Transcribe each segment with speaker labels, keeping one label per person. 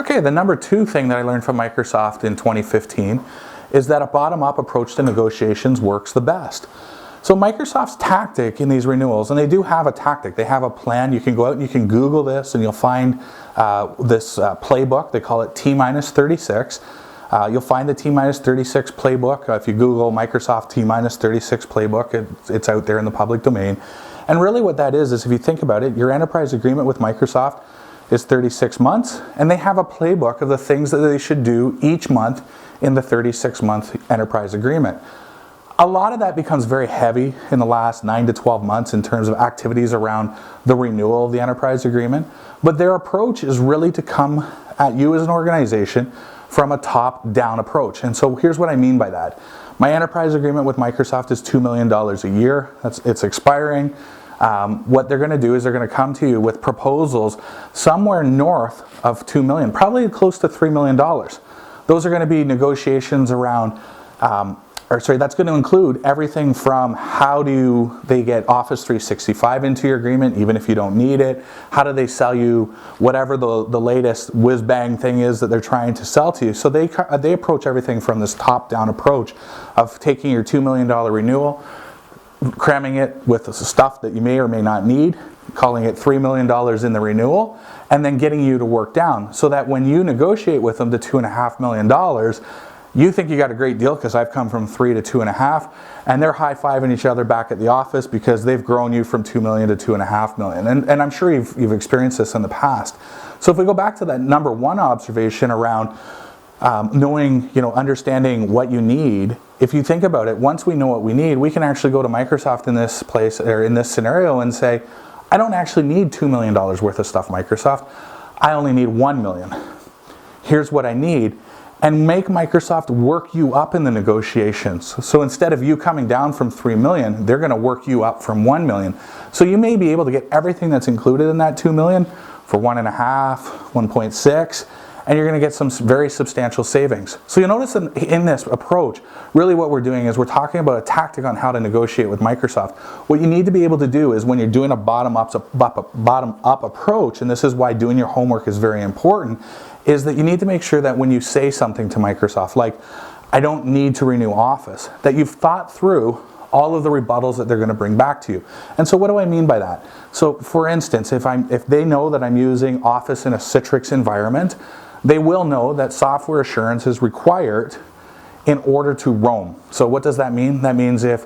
Speaker 1: Okay, the number two thing that I learned from Microsoft in 2015 is that a bottom-up approach to negotiations works the best. So Microsoft's tactic in these renewals, and they do have a tactic, they have a plan. You can go out and you can Google this and you'll find this playbook. They call it T-36. You'll find the T-36 playbook. If you Google Microsoft T-36 playbook, it's out there in the public domain. And really what that is if you think about it, your enterprise agreement with Microsoft is 36 months, and they have a playbook of the things that they should do each month in the 36-month enterprise agreement. A lot of that becomes very heavy in the last 9 to 12 months in terms of activities around the renewal of the enterprise agreement, but their approach is really to come at you as an organization from a top-down approach. And so here's what I mean by that. My enterprise agreement with Microsoft is $2 million a year. It's expiring. What they're going to do is they're going to come to you with proposals somewhere north of $2 million, probably close to $3 million. Those are going to be negotiations around, that's going to include everything from how do they get Office 365 into your agreement, even if you don't need it. How do they sell you whatever the latest whiz-bang thing is that they're trying to sell to you. So they approach everything from this top-down approach of taking your $2 million renewal, cramming it with stuff that you may or may not need, calling it $3 million in the renewal, and then getting you to work down so that when you negotiate with them to $2.5 million, you think you got a great deal because I've come from 3 to 2.5, and they're high-fiving each other back at the office because they've grown you from 2 million to 2.5 million. And I'm sure you've experienced this in the past. So if we go back to that number one observation around knowing, understanding what you need, if you think about it, once we know what we need, we can actually go to Microsoft in this place or in this scenario and say, I don't actually need $2 million worth of stuff, Microsoft. I only need $1 million. Here's what I need. And make Microsoft work you up in the negotiations. So instead of you coming down from 3 million, they're going to work you up from 1 million. So you may be able to get everything that's included in that 2 million for 1.5, 1.6, and you're going to get some very substantial savings. So you'll notice in this approach, really what we're doing is we're talking about a tactic on how to negotiate with Microsoft. What you need to be able to do is when you're doing a bottom-up approach, and this is why doing your homework is very important, is that you need to make sure that when you say something to Microsoft, like, I don't need to renew Office, that you've thought through all of the rebuttals that they're going to bring back to you. And so what do I mean by that? So for instance, if they know that I'm using Office in a Citrix environment, they will know that software assurance is required in order to roam. So what does that mean? That means if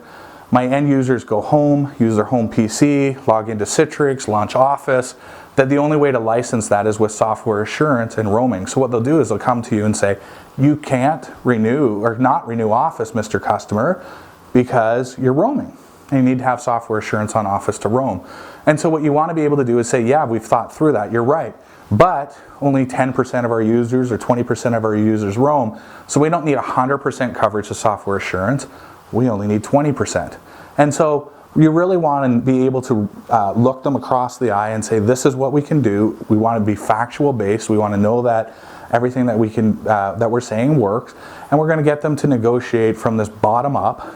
Speaker 1: my end users go home, use their home PC, log into Citrix, launch Office, that the only way to license that is with software assurance and roaming. So what they'll do is they'll come to you and say, you can't renew or not renew Office, Mr. Customer, because you're roaming. And you need to have software assurance on Office to roam. And so what you want to be able to do is say, yeah, we've thought through that, you're right. But only 10% of our users or 20% of our users roam. So we don't need 100% coverage of software assurance. We only need 20%. And so you really want to be able to look them across the eye and say, this is what we can do. We want to be factual based. We want to know that everything that we can that we're saying works, and we're going to get them to negotiate from this bottom up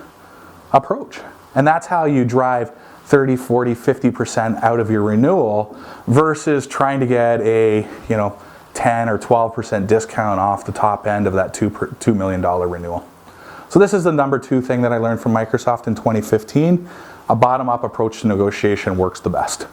Speaker 1: approach. And that's how you drive 30, 40, 50% out of your renewal versus trying to get a 10 or 12% discount off the top end of that $2 million renewal. So this is the number two thing that I learned from Microsoft in 2015. A bottom-up approach to negotiation works the best.